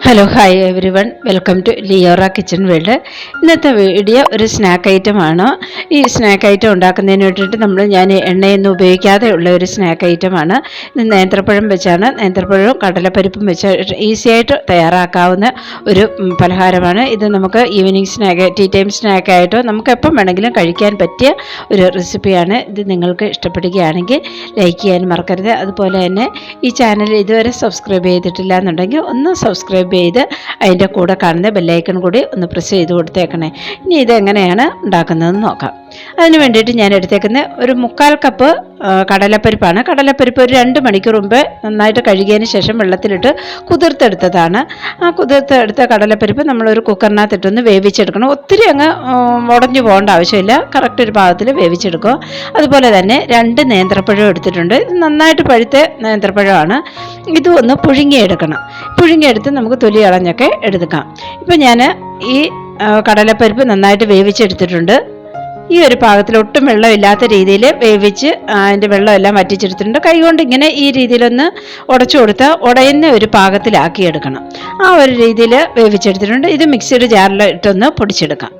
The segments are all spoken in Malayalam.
Hello hi everyone, welcome to Leora kitchen world. ഇന്നത്തെ വീഡിയോ ഒരു സ്നാക്ക് ഐറ്റമാണ്. ഈ സ്നാക്ക് ഐറ്റം ഉണ്ടാക്കുന്നതിന് വേണ്ടിയിട്ട് ഞാൻ എണ്ണയൊന്നും ഉപയോഗിക്കാതെ ഉള്ള ഒരു സ്നാക്ക് ഐറ്റമാണ്. ഇത് നേന്ത്രപ്പഴം വെച്ചാണ്, നേന്ത്രപ്പഴവും കടലപ്പരിപ്പും വെച്ച് ഈസി ആയിട്ട് തയ്യാറാക്കാവുന്ന ഒരു പലഹാരമാണ്. ഇത് നമുക്ക് ഈവനിങ് സ്നാക്ക്, ടീ ടൈം സ്നാക്കായിട്ടോ നമുക്ക് എപ്പം വേണമെങ്കിലും കഴിക്കാൻ പറ്റിയ ഒരു റെസിപ്പിയാണ്. ഇത് നിങ്ങൾക്ക് ഇഷ്ടപ്പെടുകയാണെങ്കിൽ ലൈക്ക് ചെയ്യാൻ മറക്കരുത്. അതുപോലെ തന്നെ ഈ ചാനൽ ഇതുവരെ സബ്സ്ക്രൈബ് ചെയ്തിട്ടില്ല എന്നുണ്ടെങ്കിൽ ഒന്ന് സബ്സ്ക്രൈബ് ചെയ്ത് അതിൻ്റെ കൂടെ കാണുന്ന ബെല്ലൈക്കൺ കൂടി ഒന്ന് പ്രസ് ചെയ്ത് കൊടുത്തേക്കണേ. ഇനി ഇതെങ്ങനെയാണ് ഉണ്ടാക്കുന്നതെന്ന് നോക്കാം. അതിന് വേണ്ടിയിട്ട് ഞാൻ എടുത്തേക്കുന്ന ഒരു 3/4 കപ്പ് കടലപ്പരിപ്പാണ്. കടലപ്പരിപ്പ് ഒരു 2 മണിക്കൂർ മുമ്പ് നന്നായിട്ട് കഴുകിയതിന് ശേഷം വെള്ളത്തിലിട്ട് കുതിർത്തെടുത്തതാണ്. ആ കുതിർത്തെടുത്ത കടലപ്പരിപ്പ് നമ്മളൊരു കുക്കറിനകത്തിട്ടൊന്ന് വേവിച്ചെടുക്കണം. ഒത്തിരി അങ്ങ് ഉടഞ്ഞു പോകേണ്ട ആവശ്യമില്ല, കറക്റ്റ് ഒരു പാകത്തിൽ വേവിച്ചെടുക്കുക. അതുപോലെ തന്നെ 2 നേന്ത്രപ്പഴം എടുത്തിട്ടുണ്ട്. ഇത് നന്നായിട്ട് പഴുത്ത നേന്ത്രപ്പഴമാണ്. ഇതും ഒന്ന് പുഴുങ്ങിയെടുക്കണം. പുഴുങ്ങിയെടുത്ത് നമുക്ക് തൊലി കളഞ്ഞൊക്കെ എടുക്കാം. ഇപ്പം ഞാൻ ഈ കടലപ്പരിപ്പ് നന്നായിട്ട് വേവിച്ചെടുത്തിട്ടുണ്ട്. ഈ ഒരു പാകത്തിൽ ഒട്ടും വെള്ളമില്ലാത്ത രീതിയിൽ വേവിച്ച് അതിൻ്റെ വെള്ളമെല്ലാം വറ്റിച്ചെടുത്തിട്ടുണ്ട്. കൈകൊണ്ട് ഇങ്ങനെ ഈ രീതിയിലൊന്ന് ഉടച്ചു കൊടുത്താൽ ഉടയുന്ന ഒരു പാകത്തിലാക്കിയെടുക്കണം. ആ ഒരു രീതിയിൽ വേവിച്ചെടുത്തിട്ടുണ്ട്. ഇത് മിക്സിയുടെ ജാറിൽ ഇട്ടൊന്ന് പൊടിച്ചെടുക്കാം.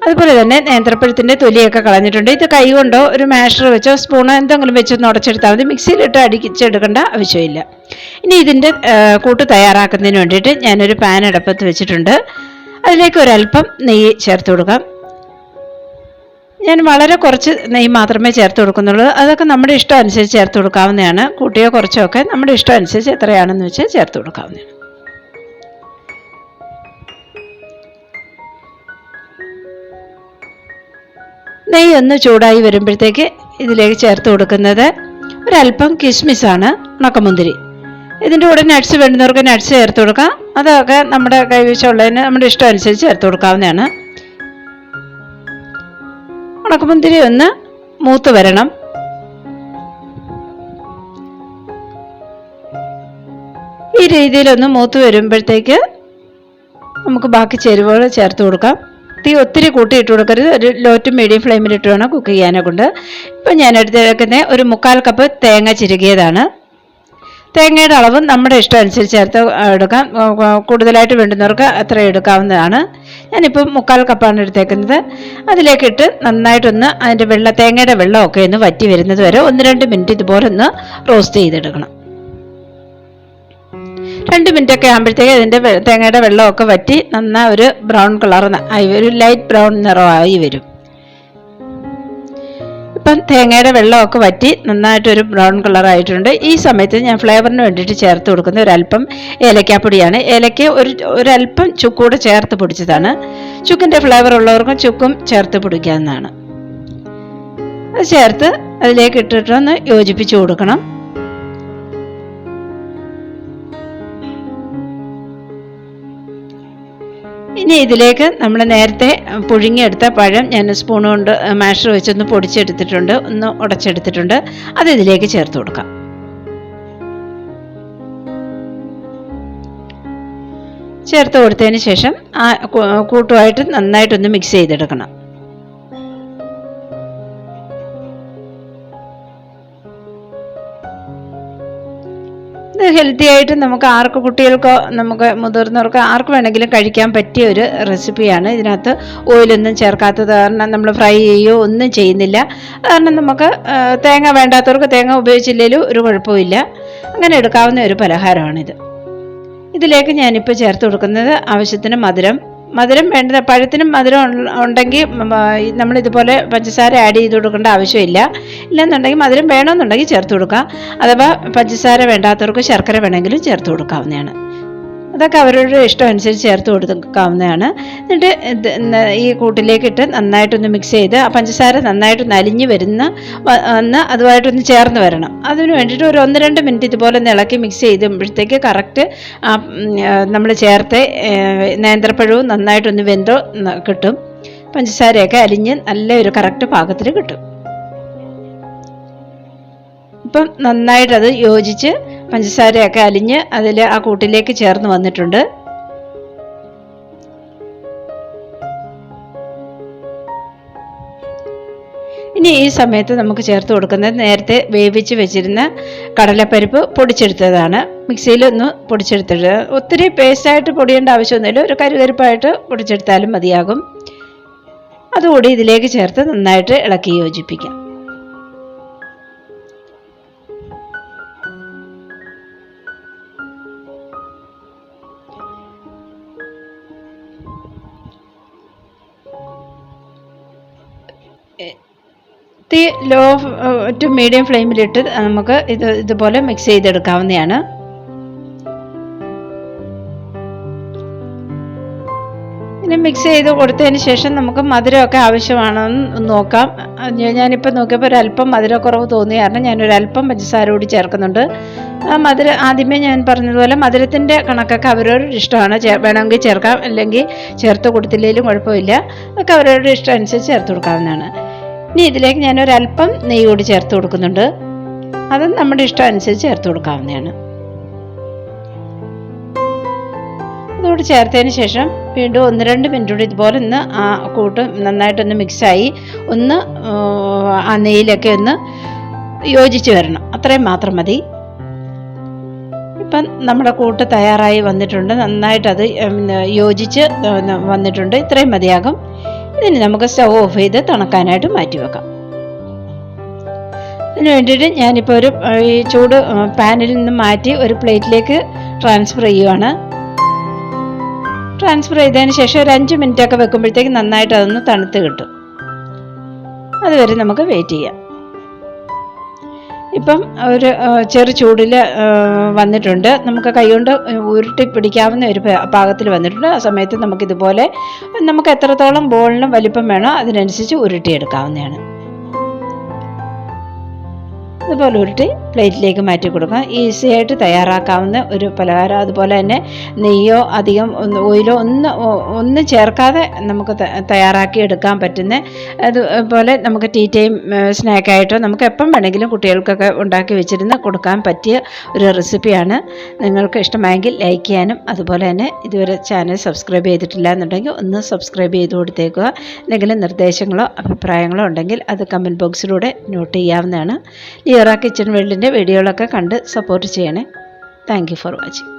അതുപോലെ തന്നെ നേന്ത്രപ്പഴത്തിൻ്റെ തൊലിയൊക്കെ കളഞ്ഞിട്ടുണ്ട്. ഇത് കൈ കൊണ്ടോ ഒരു മാഷർ വെച്ചോ സ്പൂണോ എന്തെങ്കിലും വെച്ചൊന്ന് ഉടച്ചെടുത്താൽ മതി. മിക്സിയിലിട്ട് അടിച്ചെടുക്കേണ്ട ആവശ്യമില്ല. ഇനി ഇതിൻ്റെ കൂട്ട് തയ്യാറാക്കുന്നതിന് വേണ്ടിയിട്ട് ഞാനൊരു പാൻ അടുപ്പത്ത് വെച്ചിട്ടുണ്ട്. അതിലേക്ക് ഒരല്പം നെയ്യ് ചേർത്ത് കൊടുക്കാം. ഞാൻ വളരെ കുറച്ച് നെയ്യ് മാത്രമേ ചേർത്ത് കൊടുക്കുന്നുള്ളൂ. അതൊക്കെ നമ്മുടെ ഇഷ്ടം അനുസരിച്ച് ചേർത്ത് കൊടുക്കാവുന്നതാണ്. കൂട്ടിയോ കുറച്ചോ ഒക്കെ നമ്മുടെ ഇഷ്ടം അനുസരിച്ച് എത്രയാണെന്ന് വെച്ചാൽ ചേർത്ത് കൊടുക്കാവുന്നതാണ്. നെയ്യ് ഒന്ന് ചൂടായി വരുമ്പോഴത്തേക്ക് ഇതിലേക്ക് ചേർത്ത് കൊടുക്കുന്നത് ഒരല്പം കിസ്മിസാണ്, ഉണക്കമുന്തിരി. ഇതിൻ്റെ കൂടെ നട്ട്സ് വേണ്ടുന്നവർക്ക് നട്ട്സ് ചേർത്ത് കൊടുക്കാം. അതൊക്കെ നമ്മുടെ കൈവശമുള്ളതിന് നമ്മുടെ ഇഷ്ടം അനുസരിച്ച് ചേർത്ത് കൊടുക്കാവുന്നതാണ്. ഉണക്കമുന്തിരി ഒന്ന് മൂത്ത് വരണം. ഈ രീതിയിലൊന്ന് മൂത്ത് വരുമ്പോഴത്തേക്ക് നമുക്ക് ബാക്കി ചേരുവകൾ ചേർത്ത് കൊടുക്കാം. തീ ഒത്തിരി കൂട്ടിയിട്ട് കൊടുക്കരുത്. ഒരു ലോ ടു മീഡിയം ഫ്ലെയിമിലിട്ട് വേണം കുക്ക് ചെയ്യാനെ കൊണ്ട്. ഇപ്പം ഞാൻ എടുത്തേക്കുന്ന ഒരു 3/4 കപ്പ് തേങ്ങ ചിരകിയതാണ്. തേങ്ങയുടെ അളവ് നമ്മുടെ ഇഷ്ടം അനുസരിച്ച് ചേർത്ത് എടുക്കാം. കൂടുതലായിട്ട് വേണ്ടുന്നവർക്ക് അത്ര എടുക്കാവുന്നതാണ്. ഞാനിപ്പോൾ 3/4 കപ്പാണ് എടുത്തേക്കുന്നത്. അതിലേക്കിട്ട് നന്നായിട്ടൊന്ന് അതിൻ്റെ തേങ്ങയുടെ വെള്ളമൊക്കെ ഒന്ന് വറ്റി വരുന്നത് വരെ 1-2 മിനിറ്റ് ഇതുപോലെ ഒന്ന് റോസ്റ്റ് ചെയ്തെടുക്കണം. 2 മിനിറ്റൊക്കെ ആകുമ്പോഴത്തേക്ക് അതിൻ്റെ തേങ്ങയുടെ വെള്ളമൊക്കെ വറ്റി നന്നായി ഒരു ബ്രൗൺ കളർ ആയി വരും, ലൈറ്റ് ബ്രൗൺ നിറമായി വരും. ഇപ്പം തേങ്ങയുടെ വെള്ളമൊക്കെ വറ്റി നന്നായിട്ടൊരു ബ്രൗൺ കളറായിട്ടുണ്ട്. ഈ സമയത്ത് ഞാൻ ഫ്ലേവറിന് വേണ്ടിയിട്ട് ചേർത്ത് കൊടുക്കുന്ന ഒരല്പം ഏലക്കാപ്പൊടിയാണ്. ഏലക്ക ഒരല്പം ചുക്കൂടെ ചേർത്ത് പൊടിച്ചതാണ്. ചുക്കിൻ്റെ ഫ്ലേവർ ഉള്ളവർക്കും ചുക്കും ചേർത്ത് പൊടിക്കാവുന്നതാണ്. അത് ചേർത്ത് അതിലേക്ക് ഇട്ടിട്ടൊന്ന് യോജിപ്പിച്ച് കൊടുക്കണം. ഇനി ഇതിലേക്ക് നമ്മൾ നേരത്തെ പുഴുങ്ങിയെടുത്ത പഴം ഞാൻ സ്പൂൺ കൊണ്ട് മാഷർ വെച്ചൊന്ന് പൊടിച്ചെടുത്തിട്ടുണ്ട്, ഒന്ന് ഉടച്ചെടുത്തിട്ടുണ്ട്. അത് ഇതിലേക്ക് ചേർത്ത് കൊടുക്കാം. ചേർത്ത് കൊടുത്തതിന് ശേഷം ആ കൂട്ടുമായിട്ട് നന്നായിട്ടൊന്ന് മിക്സ് ചെയ്തെടുക്കണം. ഇത് ഹെൽത്തി ആയിട്ട് നമുക്ക് കുട്ടികൾക്കോ നമുക്ക് മുതിർന്നവർക്കോ ആർക്ക് വേണമെങ്കിലും കഴിക്കാൻ പറ്റിയ ഒരു റെസിപ്പിയാണ്. ഇതിനകത്ത് ഓയിലൊന്നും ചേർക്കാത്തത് കാരണം നമ്മൾ ഫ്രൈ ചെയ്യുകയോ ഒന്നും ചെയ്യുന്നില്ല. കാരണം നമുക്ക് തേങ്ങ വേണ്ടാത്തവർക്ക് തേങ്ങ ഉപയോഗിച്ചില്ലെങ്കിലും ഒരു കുഴപ്പമില്ല. അങ്ങനെ എടുക്കാവുന്ന ഒരു പലഹാരമാണിത്. ഇതിലേക്ക് ഞാനിപ്പോൾ ചേർത്ത് കൊടുക്കുന്നത് ആവശ്യത്തിന് മധുരം വേണ്ടത്. പഴത്തിനും മധുരം ഉണ്ടെങ്കിൽ നമ്മളിതുപോലെ പഞ്ചസാര ആഡ് ചെയ്ത് കൊടുക്കേണ്ട ആവശ്യമില്ല. ഇല്ലെന്നുണ്ടെങ്കിൽ മധുരം വേണമെന്നുണ്ടെങ്കിൽ ചേർത്ത് കൊടുക്കുക. അഥവാ പഞ്ചസാര വേണ്ടാത്തവർക്ക് ശർക്കര വേണമെങ്കിലും ചേർത്ത് കൊടുക്കാവുന്നതാണ്. അതൊക്കെ അവരുടെ ഇഷ്ടം അനുസരിച്ച് ചേർത്ത് കൊടുക്കാവുന്നതാണ്. എന്നിട്ട് ഈ കൂട്ടിലേക്കിട്ട് നന്നായിട്ടൊന്ന് മിക്സ് ചെയ്ത് ആ പഞ്ചസാര നന്നായിട്ടൊന്ന് അലിഞ്ഞ് അതുമായിട്ടൊന്ന് ചേർന്ന് വരണം. അതിന് വേണ്ടിയിട്ട് ഒരു 1-2 മിനിറ്റ് ഇതുപോലെ ഇളക്കി മിക്സ് ചെയ്യുമ്പോഴത്തേക്ക് കറക്റ്റ് നമ്മൾ ചേർത്ത് നേന്ത്രപ്പഴവും നന്നായിട്ടൊന്ന് വെന്തോ കിട്ടും. പഞ്ചസാരയൊക്കെ അലിഞ്ഞ് നല്ലൊരു കറക്റ്റ് പാകത്തിൽ കിട്ടും. ഇപ്പം നന്നായിട്ടത് യോജിച്ച് പഞ്ചസാരയൊക്കെ അലിഞ്ഞ് അതിൽ ആ കൂട്ടിലേക്ക് ചേർന്ന് വന്നിട്ടുണ്ട്. ഇനി ഈ സമയത്ത് നമുക്ക് ചേർത്ത് കൊടുക്കുന്നത് നേരത്തെ വേവിച്ച് വെച്ചിരുന്ന കടലപ്പരിപ്പ് പൊടിച്ചെടുത്തതാണ്. മിക്സിയിലൊന്ന് പൊടിച്ചെടുത്തിട്ട്, ഒത്തിരി പേസ്റ്റായിട്ട് പൊടിയേണ്ട ആവശ്യമൊന്നുമില്ല, ഒരു കരുകരുപ്പായിട്ട് പൊടിച്ചെടുത്താലും മതിയാകും. അതുകൂടി ഇതിലേക്ക് ചേർത്ത് നന്നായിട്ട് ഇളക്കി യോജിപ്പിക്കാം. തീ ലോ ടു മീഡിയം ഫ്ലെയിമിലിട്ട് നമുക്ക് ഇതുപോലെ മിക്സ് ചെയ്തെടുക്കാവുന്നതാണ്. ഇനി മിക്സ് ചെയ്ത് കൊടുത്തതിന് ശേഷം നമുക്ക് മധുരമൊക്കെ ആവശ്യമാണെന്ന് നോക്കാം. ഞാനിപ്പോൾ നോക്കിയപ്പോൾ ഒരല്പം മധുരക്കുറവ് തോന്നിയ കാരണം ഞാനൊരല്പം പഞ്ചസാര കൂടി ചേർക്കുന്നുണ്ട്. മധുരം ആദ്യമേ ഞാൻ പറഞ്ഞതുപോലെ മധുരത്തിൻ്റെ കണക്കൊക്കെ അവരവരുടെ ഇഷ്ടമാണ്. വേണമെങ്കിൽ ചേർക്കാം, അല്ലെങ്കിൽ ചേർത്ത് കൊടുത്തില്ലെങ്കിലും കുഴപ്പമില്ല. അതൊക്കെ അവരവരുടെ ഇഷ്ടം അനുസരിച്ച് ചേർത്ത് കൊടുക്കാവുന്നതാണ്. ഇനി ഇതിലേക്ക് ഞാനൊരല്പം നെയ്യ് കൂടി ചേർത്ത് കൊടുക്കുന്നുണ്ട്. അതും നമ്മുടെ ഇഷ്ടം അനുസരിച്ച് ചേർത്ത് കൊടുക്കാവുന്നതാണ്. ഇതോട് ചേർത്തതിന് ശേഷം വീണ്ടും 1-2 മിനിറ്റ് കൂടി ഇതുപോലെ ഒന്ന് ആ കൂട്ട് നന്നായിട്ടൊന്ന് മിക്സായി ഒന്ന് ആ നെയ്യിലൊക്കെ ഒന്ന് യോജിച്ച് വരണം. അത്രയും മാത്രം മതി. ഇപ്പം നമ്മുടെ കൂട്ട് തയ്യാറായി വന്നിട്ടുണ്ട്. നന്നായിട്ടത് യോജിച്ച് വന്നിട്ടുണ്ട്. ഇത്രയും മതിയാകും. ഇതിന് നമുക്ക് സ്റ്റവ് ഓഫ് ചെയ്ത് തണുക്കാനായിട്ട് മാറ്റി വെക്കാം. അതിന് വേണ്ടിയിട്ട് ഞാനിപ്പോൾ ഈ ചൂട് പാനിൽ നിന്ന് മാറ്റി ഒരു പ്ലേറ്റിലേക്ക് ട്രാൻസ്ഫർ ചെയ്യുവാണ്. ട്രാൻസ്ഫർ ചെയ്തതിന് ശേഷം ഒരു 5 മിനിറ്റൊക്കെ വെക്കുമ്പോഴത്തേക്ക് നന്നായിട്ട് അതൊന്ന് തണുത്ത് കിട്ടും. അതുവരെ നമുക്ക് വെയിറ്റ് ചെയ്യാം. ഇപ്പം ഒരു ചെറു ചൂടിൽ വന്നിട്ടുണ്ട്. നമുക്ക് കൈകൊണ്ട് ഉരുട്ടി പിടിക്കാവുന്ന ഒരു പാകത്തിൽ വന്നിട്ടുണ്ട്. ആ സമയത്ത് നമുക്കിതുപോലെ നമുക്ക് എത്രത്തോളം ബോളിന് വലിപ്പം വേണോ അതിനനുസരിച്ച് ഉരുട്ടിയെടുക്കാവുന്നതാണ്. അതുപോലെ ഉരുട്ടി പ്ലേറ്റിലേക്ക് മാറ്റി കൊടുക്കാം. ഈസി ആയിട്ട് തയ്യാറാക്കാവുന്ന ഒരു പലഹാരം. അതുപോലെ തന്നെ നെയ്യോ അധികം ഓയിലോ ഒന്നും ചേർക്കാതെ നമുക്ക് തയ്യാറാക്കി എടുക്കാൻ പറ്റുന്ന, അതുപോലെ നമുക്ക് ടീ ടൈം സ്നാക്കായിട്ടോ നമുക്ക് എപ്പം വേണമെങ്കിലും കുട്ടികൾക്കൊക്കെ ഉണ്ടാക്കി വെച്ചിരുന്ന് കൊടുക്കാൻ പറ്റിയ ഒരു റെസിപ്പിയാണ്. നിങ്ങൾക്ക് ഇഷ്ടമായെങ്കിൽ ലൈക്ക് ചെയ്യാനും, അതുപോലെ തന്നെ ഇതുവരെ ചാനൽ സബ്സ്ക്രൈബ് ചെയ്തിട്ടില്ല എന്നുണ്ടെങ്കിൽ ഒന്ന് സബ്സ്ക്രൈബ് ചെയ്ത് കൊടുത്തേക്കുക. എന്തെങ്കിലും നിർദ്ദേശങ്ങളോ അഭിപ്രായങ്ങളോ ഉണ്ടെങ്കിൽ അത് കമൻറ്റ് ബോക്സിലൂടെ നോട്ട് ചെയ്യാവുന്നതാണ്. ലിയോറ കിച്ചൺ വേൾഡിൻ്റെ വീഡിയോകളൊക്കെ കണ്ട് സപ്പോർട്ട് ചെയ്യണേ. Thank you for watching.